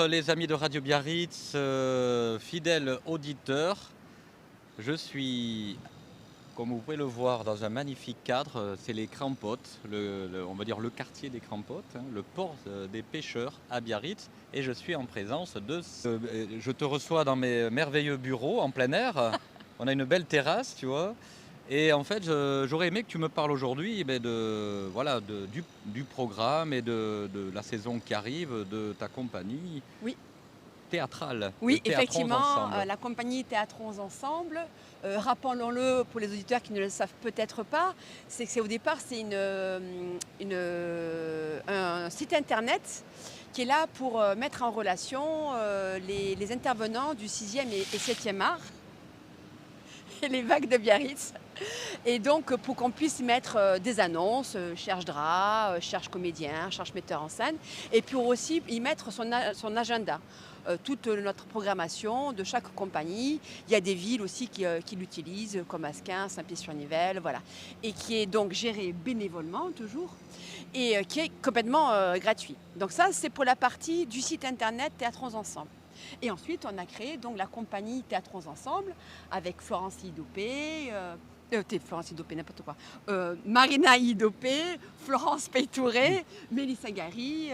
les amis de Radio Biarritz, fidèles auditeurs. Je suis, comme vous pouvez le voir, dans un magnifique cadre. C'est les Crampottes, on va dire le quartier des Crampottes, hein, le port des pêcheurs à Biarritz. Et je suis en présence je te reçois dans mes merveilleux bureaux en plein air. On a une belle terrasse, tu vois. Et en fait, j'aurais aimé que tu me parles aujourd'hui du programme et de la saison qui arrive, de ta compagnie Oui, théâtrale, de oui, Théâtrons effectivement, Ensemble. la compagnie Théâtrons Ensemble, rappelons-le pour les auditeurs qui ne le savent peut-être pas, c'est que au départ c'est un site internet qui est là pour mettre en relation les intervenants du 6e et 7e art et les vagues de Biarritz. Et donc, pour qu'on puisse mettre des annonces, cherche drap, cherche comédien, cherche metteur en scène, et puis aussi y mettre son agenda, toute notre programmation de chaque compagnie. Il y a des villes aussi qui l'utilisent, comme Asquin, Saint-Pied-sur-Nivelle, voilà. Et qui est donc géré bénévolement, toujours, et qui est complètement gratuit. Donc ça, c'est pour la partie du site internet Théâtrons Ensemble. Et ensuite, on a créé donc la compagnie Théâtrons Ensemble avec Florence Idopé, Florence Idopé, n'importe quoi. Marina Idopé, Florence Peytouré, Mélissa Gary,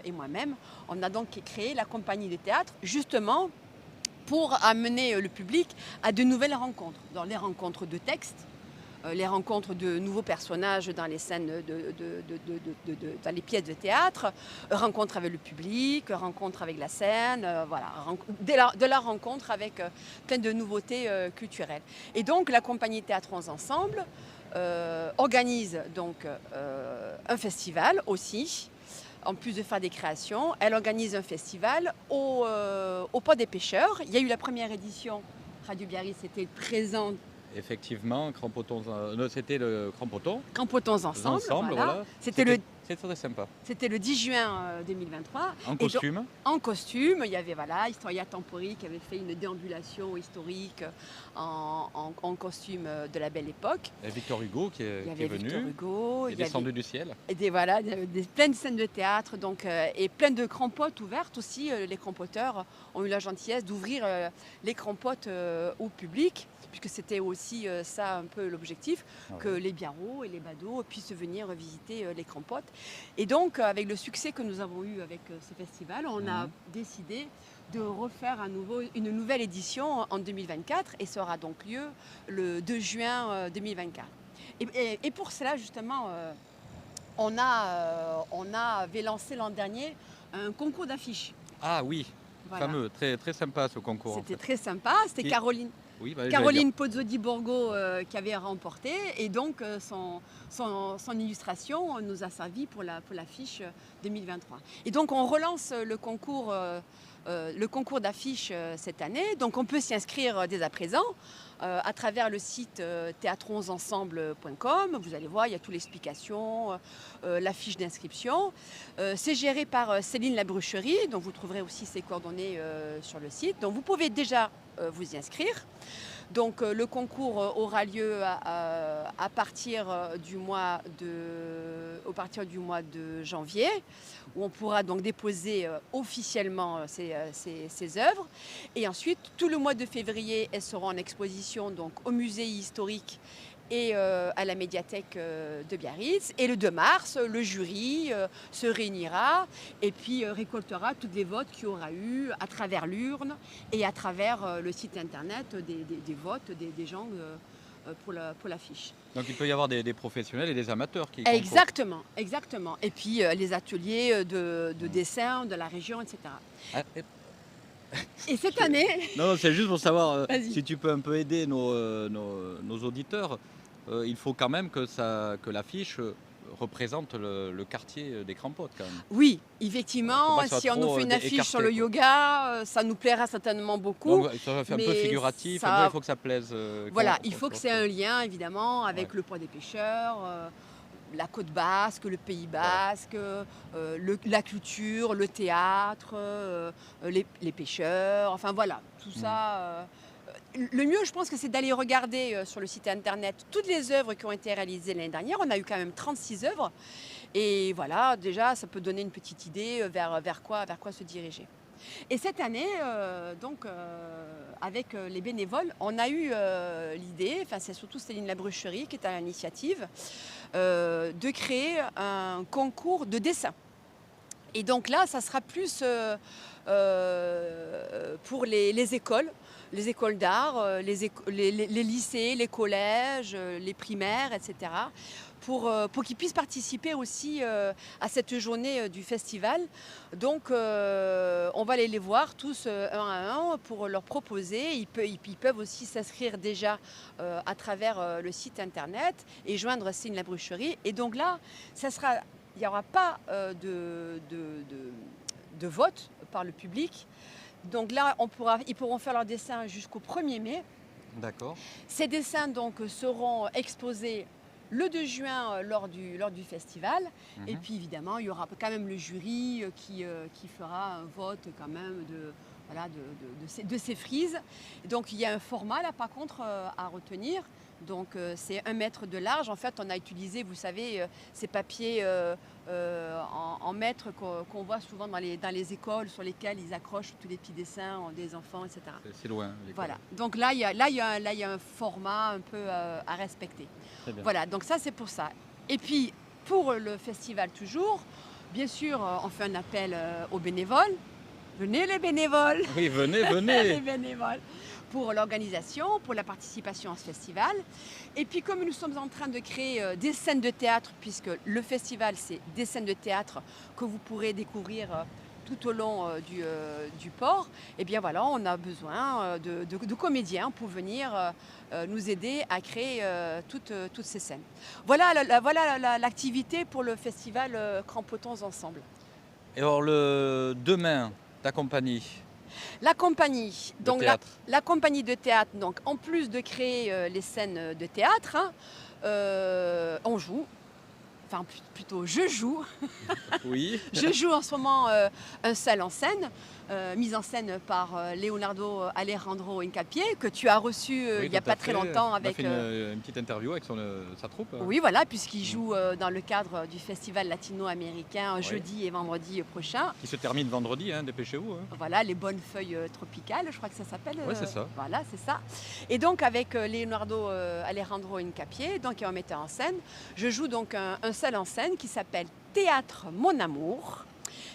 et moi-même. On a donc créé la compagnie de théâtre justement pour amener le public à de nouvelles rencontres. Dans les rencontres de textes, les rencontres de nouveaux personnages dans les scènes, dans les pièces de théâtre, rencontres avec le public, rencontres avec la scène, de la rencontre avec plein de nouveautés culturelles. Et donc la compagnie Théâtrons Ensemble organise donc un festival aussi. En plus de faire des créations, elle organise un festival au Port des Pêcheurs. Il y a eu la première édition, Radio Biarritz était présente. Effectivement, c'était le Crampoton. Crampotons ensemble, voilà. C'était très sympa. C'était le 10 juin 2023. En costume. En costume, il y avait Historia Tempori qui avait fait une déambulation historique en costume de la belle époque. Et Victor Hugo qui est venu. Victor Hugo, il est descendu du ciel. Et plein de scènes de théâtre et plein de crampottes ouvertes aussi. Les crampoteurs ont eu la gentillesse d'ouvrir les crampottes au public, puisque c'était aussi ça un peu l'objectif, que les biarros et les badauds puissent venir visiter les crampottes. Et donc, avec le succès que nous avons eu avec ce festival, on a décidé de refaire une nouvelle édition en 2024, et ça aura donc lieu le 2 juin 2024. Et pour cela, justement, on avait lancé l'an dernier un concours d'affiches. Ah oui, voilà. Fameux, très, très sympa ce concours. C'était très sympa, c'était Caroline Pozzo di Borgo qui avait remporté, et donc son illustration nous a servi pour l'affiche 2023. Et donc on relance le concours d'affiches cette année, donc on peut s'y inscrire dès à présent à travers le site théatronsensemble.com. Vous allez voir, il y a toute l'explication, la fiche d'inscription. C'est géré par Céline Labrucherie, dont vous trouverez aussi ses coordonnées sur le site. Donc vous pouvez déjà vous y inscrire. Donc le concours aura lieu à partir du mois de janvier, où on pourra donc déposer officiellement ces œuvres. Et ensuite, tout le mois de février, elles seront en exposition donc, au musée historique et à la médiathèque de Biarritz. Et le 2 mars, le jury se réunira et puis récoltera tous les votes qu'il y aura eu à travers l'urne et à travers le site internet des votes des gens pour l'affiche. Donc il peut y avoir des professionnels et des amateurs qui concourent. Exactement. Et puis les ateliers de dessin de la région, etc. Et cette année... Non, c'est juste pour savoir si tu peux un peu aider nos auditeurs. Il faut quand même que l'affiche représente le quartier des Crampottes quand même. Oui, effectivement, si on nous fait une affiche sur le yoga, ça nous plaira certainement beaucoup. Donc, ça fait un peu figuratif, il faut que ça plaise. Voilà, il faut que c'est un lien évidemment avec le Port des Pêcheurs, la Côte Basque, le Pays Basque, la culture, le théâtre, les pêcheurs, enfin voilà, tout ça. Le mieux, je pense que c'est d'aller regarder sur le site internet toutes les œuvres qui ont été réalisées l'année dernière. On a eu quand même 36 œuvres. Et voilà, déjà, ça peut donner une petite idée vers quoi se diriger. Et cette année, avec les bénévoles, on a eu l'idée, enfin c'est surtout Céline Labrucherie qui est à l'initiative, de créer un concours de dessin. Et donc là, ça sera plus pour les écoles d'art, les lycées, les collèges, les primaires, etc. Pour qu'ils puissent participer aussi à cette journée du festival. Donc on va aller les voir tous un à un pour leur proposer. Ils peuvent aussi s'inscrire déjà à travers le site internet et joindre Céline Labrucherie. Et donc là, il n'y aura pas de vote par le public. Donc là, ils pourront faire leurs dessins jusqu'au 1er mai. D'accord. Ces dessins donc seront exposés le 2 juin lors du festival. Et puis évidemment, il y aura quand même le jury qui fera un vote quand même de ces frises. Donc il y a un format là par contre à retenir. Donc c'est 1 mètre de large. En fait, on a utilisé, vous savez, ces papiers en mètres qu'on voit souvent dans les écoles sur lesquels ils accrochent tous les petits dessins des enfants, etc. C'est loin. L'école. Voilà. Donc là, il y a un format un peu à respecter. Très bien. Voilà. Donc ça, c'est pour ça. Et puis pour le festival toujours, bien sûr, on fait un appel aux bénévoles. Venez les bénévoles. Oui, venez. Les bénévoles. Pour l'organisation, pour la participation à ce festival. Et puis comme nous sommes en train de créer des scènes de théâtre, puisque le festival c'est des scènes de théâtre que vous pourrez découvrir tout au long du port, et bien voilà, on a besoin de comédiens pour venir nous aider à créer toutes ces scènes. Voilà l'activité pour le festival Crampotons Ensemble. Et alors demain, ta compagnie. La compagnie, donc théâtre. la compagnie de théâtre, donc en plus de créer les scènes de théâtre, on joue, enfin plutôt je joue. Oui. Je joue en ce moment un seul en scène, mise en scène par Leonardo Alejandro Incapié, que tu as reçu il n'y a pas très longtemps avec. On a fait une petite interview avec sa troupe. Oui, voilà, puisqu'il joue dans le cadre du festival latino-américain jeudi et vendredi prochain. Qui se termine vendredi, dépêchez-vous. Voilà, les bonnes feuilles tropicales, je crois que ça s'appelle. Oui, c'est ça. Voilà, c'est ça. Et donc avec Leonardo Alejandro Incapié, donc un metteur en scène, je joue donc un seul en scène qui s'appelle Théâtre Mon Amour,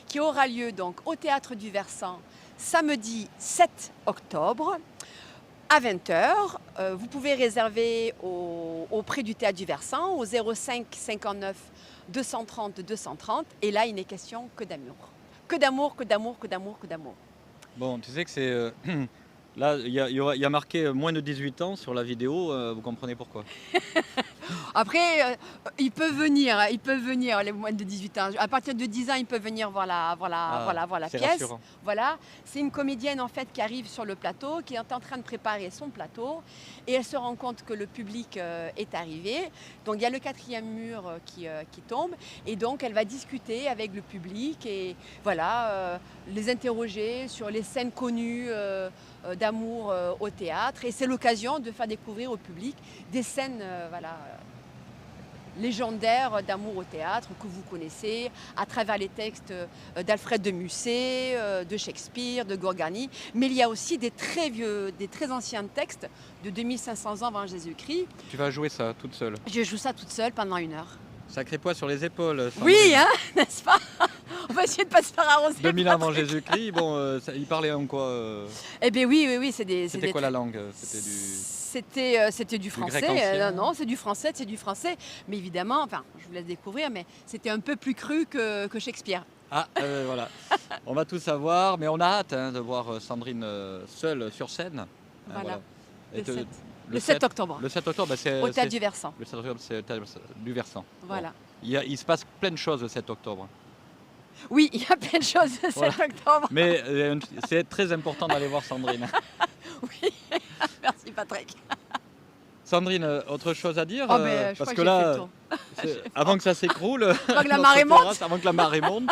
qui aura lieu donc au Théâtre du Versant samedi 7 octobre à 20h. Vous pouvez réserver auprès du Théâtre du Versant au 05 59 230 230. Et là, il n'est question que d'amour. Que d'amour, que d'amour, que d'amour, que d'amour. Bon, tu sais que c'est... là, il y a marqué moins de 18 ans sur la vidéo, vous comprenez pourquoi. Après, ils peuvent venir, les moins de 18 ans. À partir de 10 ans, ils peuvent venir voir la c'est pièce. rassurant. Voilà, c'est une comédienne en fait qui arrive sur le plateau, qui est en train de préparer son plateau, et elle se rend compte que le public est arrivé. Donc il y a le 4e mur qui tombe, et donc elle va discuter avec le public et voilà, les interroger sur les scènes connues d'amour au théâtre. Et c'est l'occasion de faire découvrir au public des scènes légendaires d'amour au théâtre que vous connaissez à travers les textes d'Alfred de Musset, de Shakespeare, de Gorgani. Mais il y a aussi des très anciens textes de 2500 ans avant Jésus-Christ. Tu vas jouer ça toute seule. Je joue ça toute seule pendant 1 heure. Sacré poids sur les épaules. Sandrine. Oui, n'est-ce pas? On va essayer de ne pas se faire arroser. 2000 ans avant Jésus-Christ, bon, il parlait en quoi Eh bien oui, C'était quoi la langue? C'était du français. grec ancien. Non, c'est du français. Mais évidemment, enfin, je vous laisse découvrir, mais c'était un peu plus cru que Shakespeare. Ah, voilà. On va tout savoir, mais on a hâte de voir Sandrine seule sur scène. Voilà. Et Le 7 octobre. Le 7 octobre, c'est Au Théâtre du Versant. Le 7 octobre, c'est le Théâtre du Versant. Voilà. Bon. Il se passe plein de choses le 7 octobre. Oui, il y a plein de choses le 7 octobre. Mais c'est très important d'aller voir Sandrine. Oui, merci Patrick. Sandrine, autre chose à dire Je parce crois que là, fait le tour. avant que ça s'écroule, Avant que la notre marée monte. terrasse, avant que la marée monte,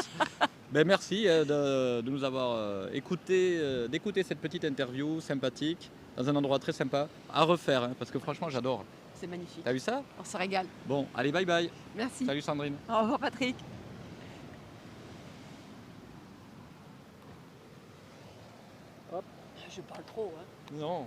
merci de nous avoir d'écouter cette petite interview sympathique dans un endroit très sympa à refaire, parce que franchement j'adore. C'est magnifique. T'as vu ça? On se régale. Bon, allez, bye bye. Merci. Salut Sandrine. Au revoir Patrick. Hop. Je parle trop, hein. Non.